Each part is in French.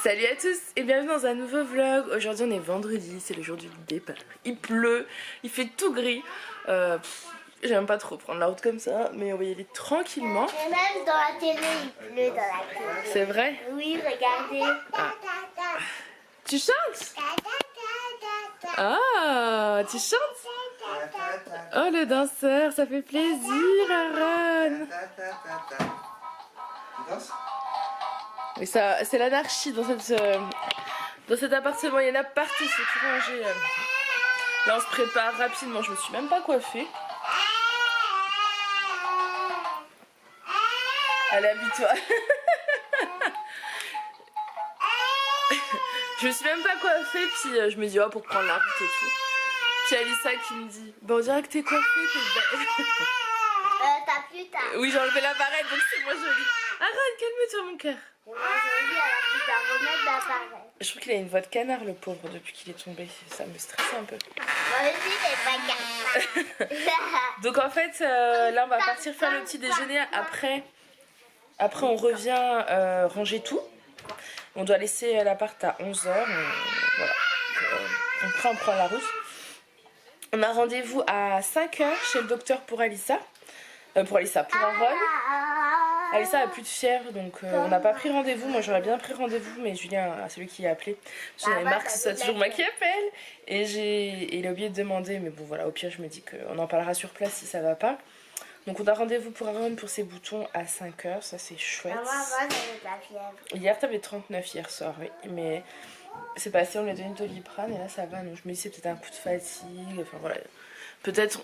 Salut à tous et bienvenue dans un nouveau vlog. Aujourd'hui on est vendredi, c'est le jour du départ. Il pleut, il fait tout gris. J'aime pas trop prendre la route comme ça, mais on va y aller tranquillement. Et même dans la télé, il pleut dans la télé. C'est vrai? Oui, regardez. Ah. Tu chantes? Ah, tu chantes? Oh le danseur, ça fait plaisir Aaron. Tu danses? Mais ça, c'est l'anarchie dans cet appartement, il y en a partout, c'est tout rangé. Là on se prépare rapidement, je me suis même pas coiffée. Allez, habille-toi. Je me suis même pas coiffée, puis je me dis oh pour prendre la route et tout. Puis Alissa qui me dit bon on dirait que t'es coiffée, t'es belle. T'as plus tard. Oui j'ai enlevé l'appareil donc c'est moins joli. Arrête, calme-toi mon cœur. Moi joli, alors que t'as remettre l'appareil. Je trouve qu'il a une voix de canard le pauvre depuis qu'il est tombé, ça me stresse un peu. Moi aussi, c'est pas grave. Donc en fait là on va partir faire le petit déjeuner après on revient ranger tout. On doit laisser l'appart à 11h. Voilà. On prend la route. On a rendez-vous à 5h chez le docteur pour Alissa. Pour Aaron. Alissa a plus de fièvre donc on n'a pas pris rendez-vous. Moi j'aurais bien pris rendez-vous mais Julien, c'est lui qui a appelé. J'en ai marre que ce soit toujours moi qui appelle. Et il a oublié de demander mais bon voilà au pire je me dis qu'on en parlera sur place si ça va pas. Donc on a rendez-vous pour Aaron pour ses boutons à 5h, ça c'est chouette. Moi, j'avais de la fièvre. Hier t'avais 39 hier soir, oui, mais c'est passé, on lui a donné de Doliprane et là ça va, donc je me dis c'est peut-être un coup de fatigue, enfin voilà. Peut-être,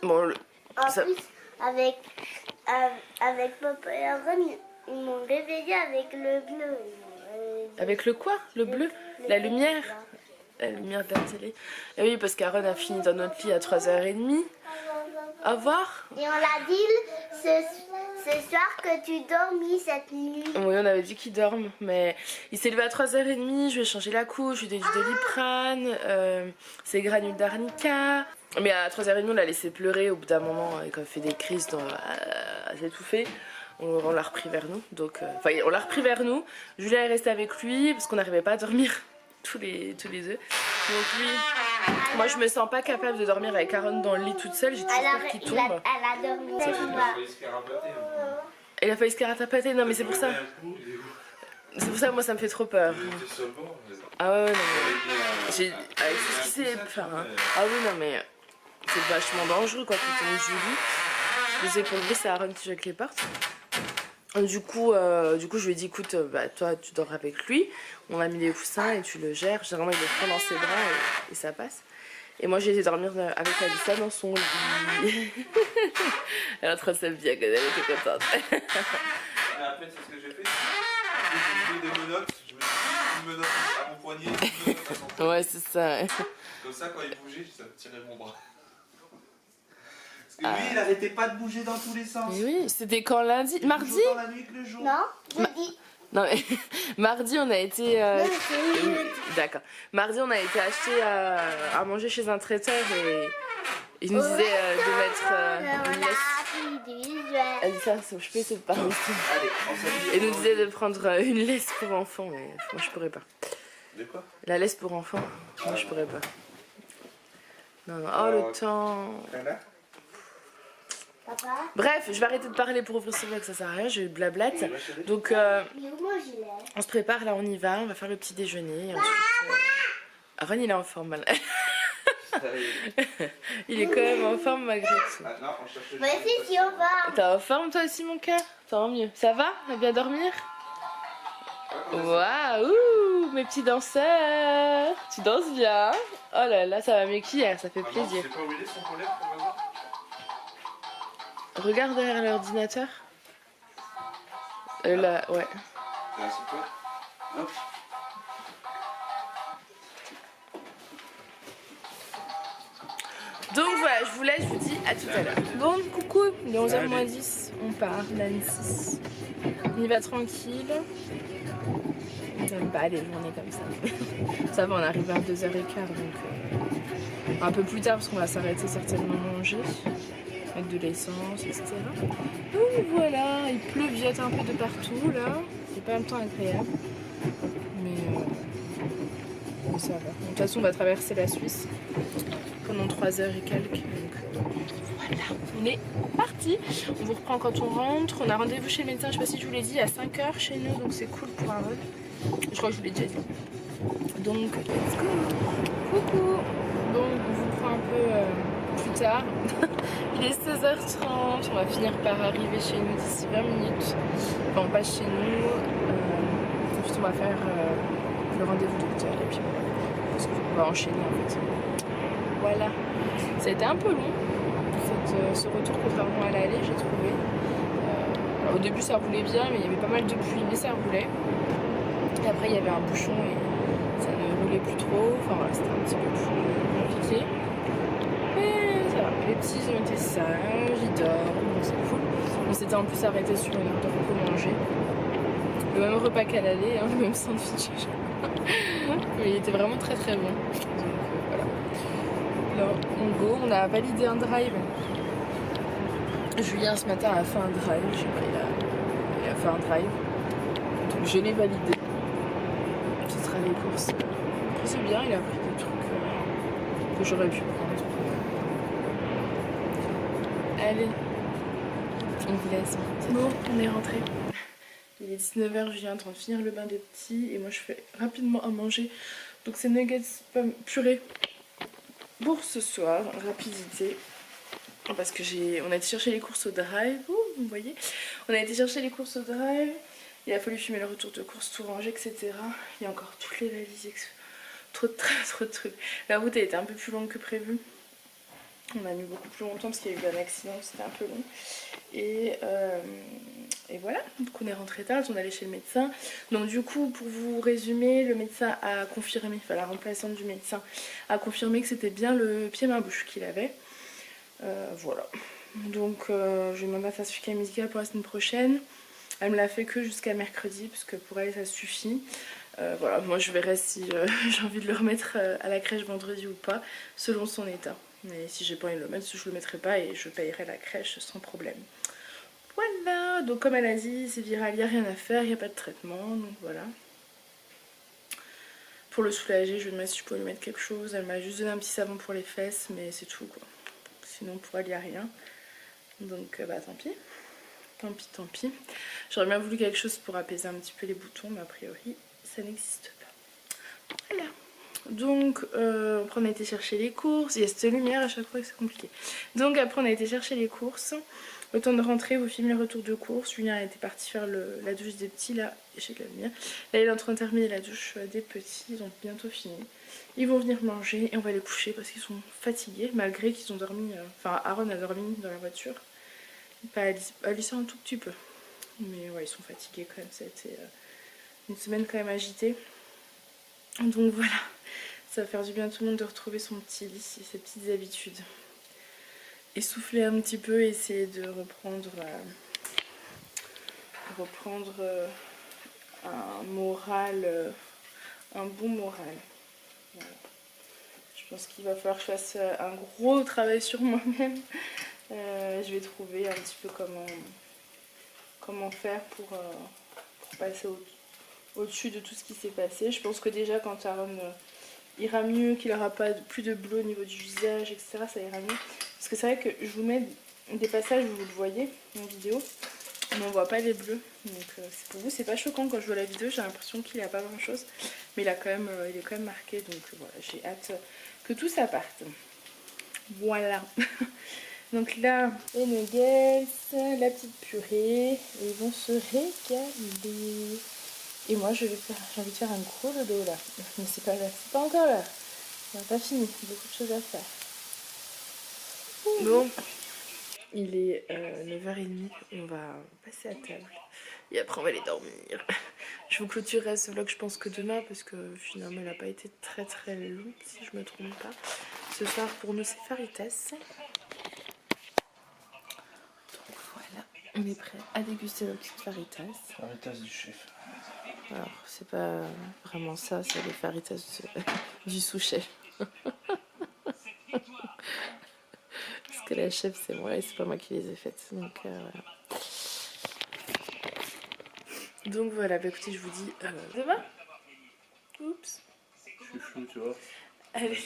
bon... En plus, avec papa et Aaron, ils m'ont réveillé avec le bleu. Avec le quoi? Le bleu? La lumière? La lumière de la télé. Et oui, parce qu'Aaron a fini dans notre lit à 3h30. Au revoir. Et on l'a dit ce soir que tu dormis cette nuit. Oui, on avait dit qu'il dorme, mais il s'est levé à 3h30, je lui ai changé la couche, je lui ai donné du Doliprane, ses granules d'arnica. Mais à 3h30, on l'a laissé pleurer au bout d'un moment, quand il fait des crises à s'étouffer. On l'a repris vers nous, donc enfin on l'a repris vers nous. Julien est resté avec lui parce qu'on n'arrivait pas à dormir tous les deux. Donc lui, moi je me sens pas capable de dormir avec Aaron dans le lit toute seule, j'ai toujours peur qu'il tombe. Elle a dormi. Il a failli se carapater, non mais c'est pour ça. C'est pour ça que moi ça me fait trop peur. Ah ouais, non mais... avec tout ce qui s'est... Enfin, hein. Ah oui, non mais... C'est vachement dangereux quoi, quand on est Julie. Les épongles, c'est Aaron qui joue avec les portes. Du coup, je lui ai dit, écoute, bah, toi tu dors avec lui, on a mis les coussins et tu le gères. Généralement il le prend dans ses bras et ça passe. Et moi j'ai été dormir avec Alissa dans son lit. Elle est en train de se bien, elle était contente. Après c'est ce que j'ai fait. J'ai mis des menottes, je me suis mis une menotte à mon poignet, une menotte à son poignet. Ouais c'est ça. Comme ça quand il bougeait, ça me tirait mon bras. Parce que lui il arrêtait pas de bouger dans tous les sens. Mais oui, c'était quand lundi? Mardi? Dans la nuit que le jour. Non, jeudi. Non mais mardi on a été... D'accord. Mardi on a été acheter à manger chez un traiteur et il nous disait de mettre une laisse. Elle dit ça, je peux essayer de parler ici. Allez, on s'habille. Et nous disait de prendre une laisse pour enfants mais moi je pourrais pas. De quoi? La laisse pour enfants, moi je pourrais pas. Non, non. Oh le temps. Là. Papa, Bref, je vais arrêter de parler pour ouvrir ce vlog, ça sert à rien, je blablate. Donc mais où mon gilet? on se prépare, là on y va, on va faire le petit déjeuner. Et ensuite, Aaron il est en forme mal. Il est quand même en forme malgré tout. Ah, non, on cherche le Moi aussi, si on va. T'es en forme toi aussi mon cœur? Tant mieux. Ça va? T'as bien dormir? Waouh, mes petits danseurs. Tu danses bien. Oh là là, ça va mieux qu'hier, ça fait plaisir. C'est pas où il est son collègue pour hasard? Regarde derrière l'ordinateur. Là, ouais. C'est toi? Hop. Donc voilà, je vous laisse, je vous dis à tout à l'heure. Bon, coucou, il est 11h-10, on part, l'Anne6. On y va tranquille. J'aime pas les journées comme ça. Ça va, on arrive à 2h15, donc un peu plus tard parce qu'on va s'arrêter certainement manger. Mettre de l'essence, etc. Donc voilà, il pleuviote un peu de partout là. C'est pas un temps agréable. Mais ça va. De toute façon, on va traverser la Suisse pendant 3 heures et quelques. Donc voilà, on est parti. On vous reprend quand on rentre. On a rendez-vous chez le médecin, je sais pas si je vous l'ai dit, à 5 heures chez nous, donc c'est cool pour un run. Je crois que je vous l'ai déjà dit. Donc, let's go. Coucou. Donc, on vous prend un peu plus tard. Il est 16h30. On va finir par arriver chez nous d'ici 20 minutes. Enfin, on passe chez nous. Ensuite, on va faire le rendez-vous docteur. Et puis voilà. Parce qu'on va enchaîner en fait. Voilà. Ça a été un peu long. Ce retour, contrairement à l'aller, j'ai trouvé. Au début, ça roulait bien, mais il y avait pas mal de pluie, mais ça roulait. Et après, il y avait un bouchon et ça ne roulait plus trop. Enfin voilà, c'était un petit peu plus compliqué. Mais ça va. Les petits ont été sages, ils dorment, donc c'est cool. On s'était en plus arrêté sur une heure de repos manger. Le même repas qu'à l'aller, hein, le même sandwich. Mais il était vraiment très très bon. Donc voilà. Là, on go. On a validé un drive. Julien ce matin a fait un drive. Je sais pas, il a fait un drive. Donc je l'ai validé. Ce sera les courses. Après c'est bien, il a pris des trucs que j'aurais pu prendre. Allez, on vous laisse. C'est bon, on est rentré. Il est 19h, Julien est en train de finir le bain des petits et moi je fais rapidement à manger. Donc c'est nuggets pommes purée pour ce soir, rapidité. Parce que on a été chercher les courses au drive. Ouh, vous voyez, on a été chercher les courses au drive. Il a fallu fumer le retour de course, tout ranger, etc. Il y a encore toutes les valises, trop de trucs. La route a été un peu plus longue que prévu. On a mis beaucoup plus longtemps parce qu'il y a eu un accident, c'était un peu long. Et voilà, donc on est rentré tard, on est allé chez le médecin. Donc du coup, pour vous résumer, le médecin a confirmé, enfin la remplaçante du médecin a confirmé que c'était bien le pied-main-bouche qu'il avait. Voilà. Donc je lui demande un certificat médical pour la semaine prochaine. Elle me l'a fait que jusqu'à mercredi, parce que pour elle ça suffit. Voilà, moi je verrai si j'ai envie de le remettre à la crèche vendredi ou pas, selon son état. Mais si j'ai pas envie de le mettre, je le mettrai pas et je payerai la crèche sans problème. Voilà, donc comme elle a dit, c'est viral, il n'y a rien à faire, il n'y a pas de traitement, donc voilà. Pour le soulager, je vais demander si je peux lui mettre quelque chose. Elle m'a juste donné un petit savon pour les fesses, mais c'est tout quoi. Sinon pour elle, il n'y a rien. Donc bah tant pis. Tant pis. J'aurais bien voulu quelque chose pour apaiser un petit peu les boutons, mais a priori, ça n'existe pas. Voilà. Donc, après on a été chercher les courses. Il y a cette lumière à chaque fois que c'est compliqué. Donc après on a été chercher les courses. Le temps de rentrer, vous filmez le retour de course. Julien était parti faire la douche des petits là. Chez la lumière. Là il est en train de terminer la douche des petits. Ils ont bientôt fini. Ils vont venir manger et on va les coucher parce qu'ils sont fatigués. Malgré qu'ils ont dormi. Enfin Aaron a dormi dans la voiture. Pas Alice un tout petit peu. Mais ouais, ils sont fatigués quand même. Ça a été une semaine quand même agitée. Donc voilà. Ça va faire du bien à tout le monde de retrouver son petit lit et ses petites habitudes. Essouffler un petit peu et essayer de reprendre un moral, un bon moral. Voilà. Je pense qu'il va falloir que je fasse un gros travail sur moi-même. Je vais trouver un petit peu comment faire pour passer au-dessus de tout ce qui s'est passé. Je pense que déjà quand Aaron ira mieux, qu'il n'aura pas plus de bleu au niveau du visage, etc., ça ira mieux. Parce que c'est vrai que je vous mets des passages où vous le voyez en vidéo, mais on voit pas les bleus. Donc pour vous, c'est pas choquant quand je vois la vidéo, j'ai l'impression qu'il n'a pas grand chose. Mais il est quand même marqué, donc voilà, j'ai hâte que tout ça parte. Voilà. Donc là, les nuggets, la petite purée, et ils vont se régaler. Et moi, j'ai envie de faire un gros dodo là. Mais c'est pas encore là. On n'a pas fini, beaucoup de choses à faire. Bon, il est 9h30, on va passer à table. Et après, on va aller dormir. Je vous clôturerai ce vlog, je pense que demain, parce que finalement, il n'a pas été très long, si je me trompe pas. Ce soir, pour nous, c'est Faritas. Donc voilà, on est prêt à déguster nos petites Faritas. Faritas du chef. Alors, c'est pas vraiment ça, c'est les Faritas du sous-chef. Parce que la chef, c'est moi et c'est pas moi qui les ai faites. Donc voilà. Donc voilà, bah écoutez, je vous dis demain. Oups. suis flou, tu vois. Allez.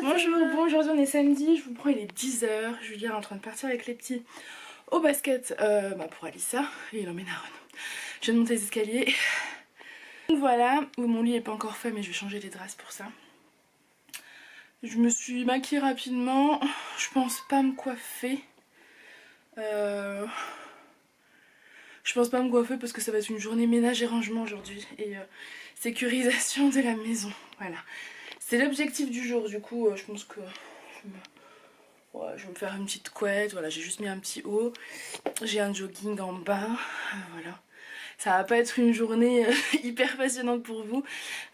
Bonjour, bon aujourd'hui on est samedi, je vous prends, il est 10h, Julien est en train de partir avec les petits au basket pour Alissa et il emmène Aaron. Je viens de monter les escaliers. Donc voilà, mon lit n'est pas encore fait mais je vais changer les draps pour ça. Je me suis maquillée rapidement, je pense pas me coiffer. Je pense pas me coiffer parce que ça va être une journée ménage et rangement aujourd'hui et sécurisation de la maison, voilà. C'est l'objectif du jour, du coup je pense que ouais, je vais me faire une petite couette, voilà, j'ai juste mis un petit haut, j'ai un jogging en bas, voilà. Ça va pas être une journée hyper passionnante pour vous,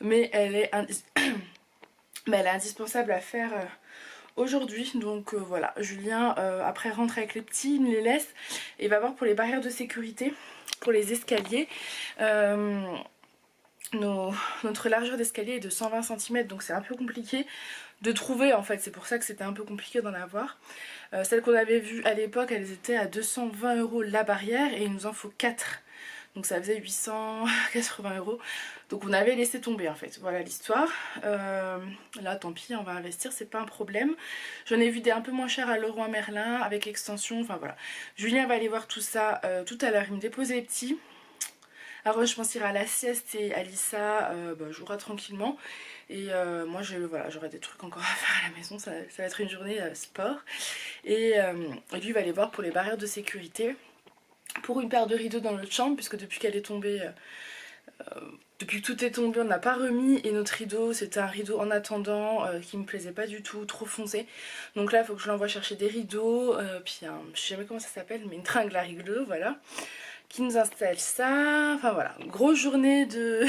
mais elle est, elle est indispensable à faire aujourd'hui. Donc voilà, Julien après rentre avec les petits, il me les laisse et va voir pour les barrières de sécurité, pour les escaliers. Notre largeur d'escalier est de 120 cm, donc c'est un peu compliqué de trouver en fait, c'est pour ça que c'était un peu compliqué d'en avoir. Celles qu'on avait vues à l'époque, elles étaient à 220 € la barrière et il nous en faut 4. Donc ça faisait 880 €. Donc on avait laissé tomber en fait, voilà l'histoire. Là tant pis, on va investir, c'est pas un problème. J'en ai vu des un peu moins chers à Leroy Merlin avec extension, enfin voilà. Julien va aller voir tout ça tout à l'heure, il me dépose les petits. Aaron je pense ira à la sieste et Alissa jouera tranquillement. Et moi voilà, j'aurai des trucs encore à faire à la maison, ça va être une journée sport. Et lui va aller voir pour les barrières de sécurité. Pour une paire de rideaux dans notre chambre, puisque depuis qu'elle est tombée, depuis que tout est tombé, on n'a pas remis. Et notre rideau, c'était un rideau en attendant qui me plaisait pas du tout, trop foncé. Donc là, il faut que je l'envoie chercher des rideaux, puis je sais jamais comment ça s'appelle, mais une tringle à rideaux, voilà. Qui nous installe ça, enfin voilà, grosse journée de...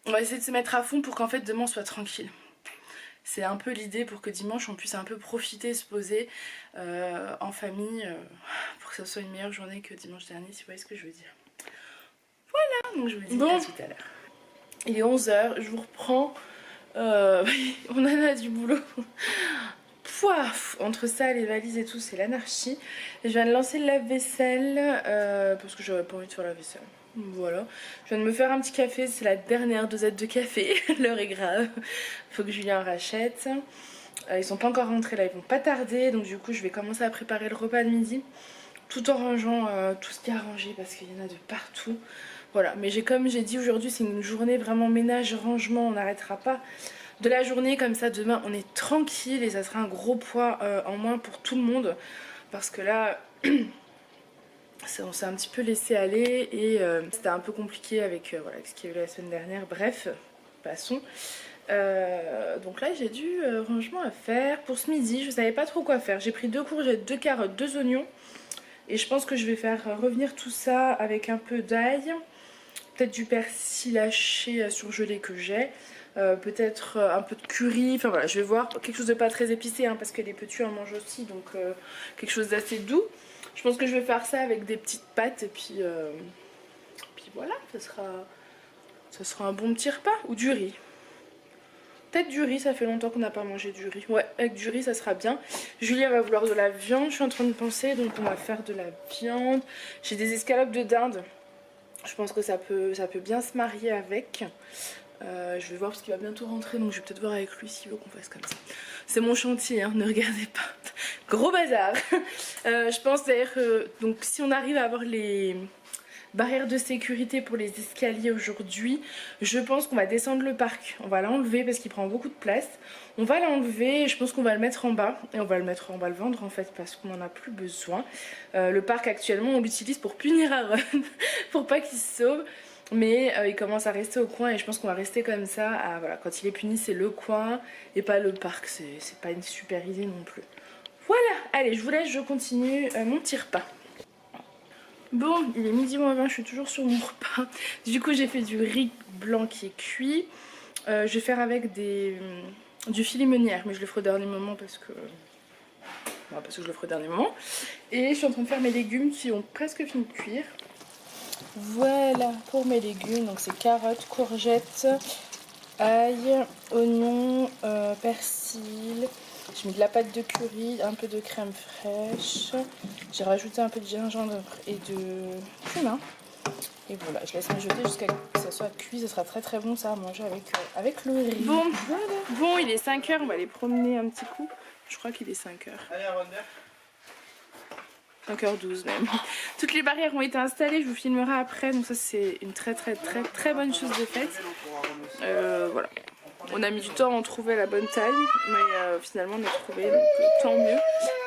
On va essayer de se mettre à fond pour qu'en fait demain on soit tranquille. C'est un peu l'idée pour que dimanche on puisse un peu profiter, se poser en famille pour que ce soit une meilleure journée que dimanche dernier, si vous voyez ce que je veux dire. Voilà, donc je vous dis à tout à l'heure. Il est 11h, je vous reprends. On en a du boulot. Pouaf, entre ça, les valises et tout, c'est l'anarchie. Je viens de lancer le lave-vaisselle parce que j'avais pas envie de faire la vaisselle. Voilà, je viens de me faire un petit café, c'est la dernière dosette de café, l'heure est grave, faut que Julien rachète. Ils sont pas encore rentrés là, ils vont pas tarder, donc du coup je vais commencer à préparer le repas de midi, tout en rangeant tout ce qu'il y a à ranger parce qu'il y en a de partout. Voilà, mais comme j'ai dit aujourd'hui, c'est une journée vraiment ménage, rangement, on n'arrêtera pas de la journée comme ça. Demain on est tranquille et ça sera un gros poids en moins pour tout le monde parce que là... On s'est un petit peu laissé aller et c'était un peu compliqué avec voilà, ce qu'il y a eu la semaine dernière. Bref, passons. Donc là j'ai du rangement à faire. Pour ce midi, je savais pas trop quoi faire. J'ai pris 2 courgettes, 2 carottes, 2 oignons. Et je pense que je vais faire revenir tout ça avec un peu d'ail. Peut-être du persil haché surgelé que j'ai. Peut-être un peu de curry. Enfin voilà, je vais voir. Quelque chose de pas très épicé hein, parce que les petits en mangent aussi. Donc quelque chose d'assez doux. Je pense que je vais faire ça avec des petites pâtes et puis voilà, ça sera un bon petit repas. Ou du riz. Peut-être du riz, ça fait longtemps qu'on n'a pas mangé du riz. Ouais, avec du riz ça sera bien. Julien va vouloir de la viande, je suis en train de penser, donc on va faire de la viande. J'ai des escalopes de dinde. Je pense que ça peut bien se marier avec. Je vais voir parce qu'il va bientôt rentrer, donc je vais peut-être voir avec lui s'il veut qu'on fasse comme ça. C'est mon chantier, hein, ne regardez pas. Gros bazar. Je pense d'ailleurs que donc, si on arrive à avoir les barrières de sécurité pour les escaliers aujourd'hui, je pense qu'on va descendre le parc. On va l'enlever parce qu'il prend beaucoup de place. On va l'enlever et je pense qu'on va le mettre en bas. Et on va le vendre en fait parce qu'on n'en a plus besoin. Le parc actuellement on l'utilise pour punir Aaron, pour pas qu'il se sauve. Mais il commence à rester au coin et je pense qu'on va rester comme ça. Voilà, quand il est puni c'est le coin et pas le parc. C'est pas une super idée non plus. Voilà, allez je vous laisse, je continue mon petit repas. Bon, il est 12h20, je suis toujours sur mon repas. Du coup j'ai fait du riz blanc qui est cuit. Je vais faire avec du filet meunière, mais je le ferai au dernier moment parce que je le ferai au dernier moment. Et je suis en train de faire mes légumes qui ont presque fini de cuire. Voilà pour mes légumes, donc c'est carottes, courgettes, ail, oignons, persil. J'ai mis de la pâte de curry, un peu de crème fraîche. J'ai rajouté un peu de gingembre et de cumin. Et voilà, je laisse mijoter jusqu'à ce que ça soit cuit. Ça sera très très bon ça à manger avec le riz. Bon, voilà. Bon, il est 5h, on va aller promener un petit coup. Je crois qu'il est 5h. Allez, à 5h12 même. Toutes les barrières ont été installées, je vous filmerai après. Donc ça c'est une très bonne chose de faite. Voilà. On a mis du temps à en trouver la bonne taille, mais finalement on a trouvé, donc tant mieux.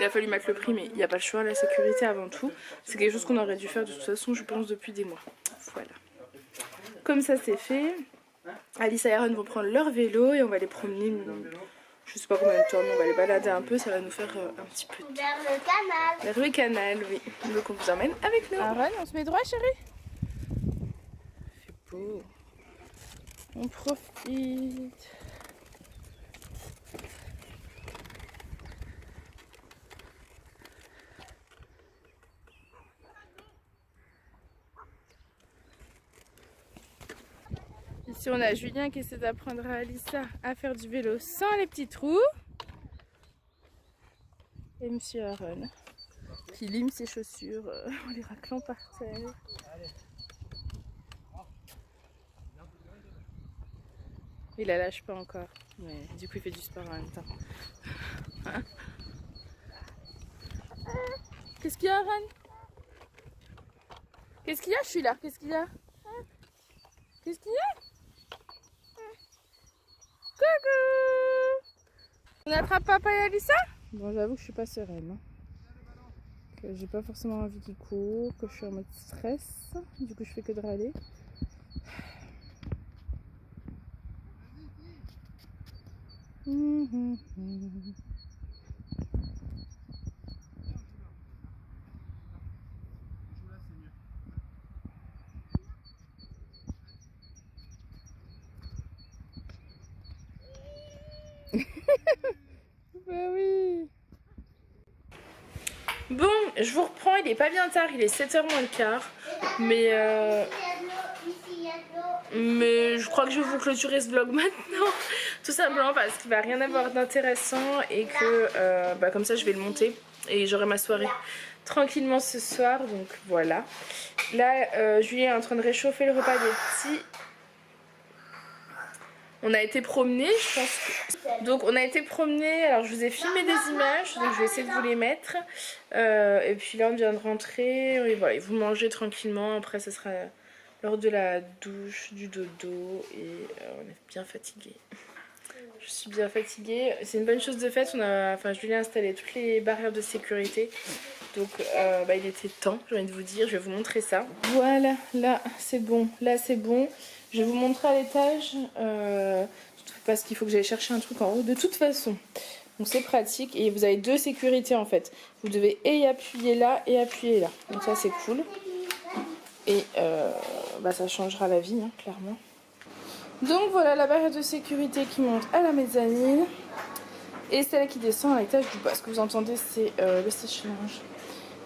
Il a fallu mettre le prix, mais il n'y a pas le choix, la sécurité avant tout. C'est quelque chose qu'on aurait dû faire de toute façon, je pense, depuis des mois. Voilà. Comme ça c'est fait, Alice et Aaron vont prendre leur vélo et on va les promener, je sais pas combien de temps, mais on va les balader un peu, ça va nous faire un petit peu de... Vers le canal. Vers le canal, oui. Donc on vous emmène avec nous. Aaron, on se met droit chérie? C'est beau. On profite. Ici on a Julien qui essaie d'apprendre à Alissa à faire du vélo sans les petits trous. Et monsieur Aaron qui lime ses chaussures en les raclant par terre. Il la lâche pas encore, mais du coup il fait du sport en même temps. Qu'est-ce qu'il y a, Aaron? Qu'est-ce qu'il y a? Je suis là, qu'est-ce qu'il y a? Qu'est-ce qu'il y a? Coucou! On attrape papa et Alissa? Bon, j'avoue que je suis pas sereine. Hein. Que j'ai pas forcément envie qu'ils courent, que je suis en mode stress. Du coup, je fais que de râler. Bah oui. Bon, je vous reprends, il est pas bien tard, il est 7h moins le quart. Mais je crois que je vais vous clôturer ce vlog maintenant. Tout simplement parce qu'il va rien avoir d'intéressant et que comme ça je vais le monter. Et j'aurai ma soirée tranquillement ce soir, donc voilà. Là, Julien est en train de réchauffer le repas des petits. On a été promener, je pense que... Donc on a été promener, alors je vous ai filmé des images, donc je vais essayer de vous les mettre. Et puis là on vient de rentrer, et voilà, vous mangez tranquillement, après ça sera l'heure de la douche, du dodo, et on est bien fatigué. Je suis bien fatiguée, c'est une bonne chose de fait, Julien a installé toutes les barrières de sécurité. Donc il était temps, j'ai envie de vous dire, je vais vous montrer ça. Voilà, là c'est bon, là c'est bon. Je vais vous montrer à l'étage, parce qu'il faut que j'aille chercher un truc en haut de toute façon. Donc c'est pratique et vous avez deux sécurités en fait. Vous devez et appuyer là et appuyer là. Donc ça c'est cool. Et ça changera la vie, hein, clairement. Donc voilà la barrière de sécurité qui monte à la mezzanine. Et celle qui descend à l'étage du bas. Ce que vous entendez c'est le sèche-linge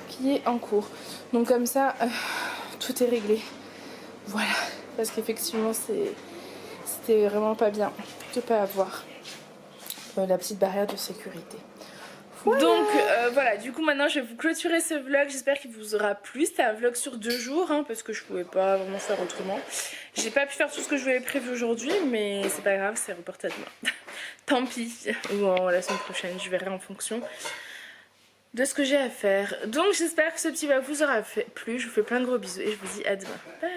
qui est en cours. Donc comme ça, tout est réglé. Voilà. Parce qu'effectivement c'était vraiment pas bien de pas avoir la petite barrière de sécurité. Voilà. Donc voilà, du coup maintenant je vais vous clôturer ce vlog, j'espère qu'il vous aura plu. C'était un vlog sur 2 jours hein, parce que je pouvais pas vraiment faire autrement. J'ai pas pu faire tout ce que je voulais prévu aujourd'hui, mais c'est pas grave, c'est reporté à demain. Tant pis, ou la semaine prochaine, je verrai en fonction de ce que j'ai à faire. Donc j'espère que ce petit vlog vous aura plu, je vous fais plein de gros bisous et je vous dis à demain. Bye.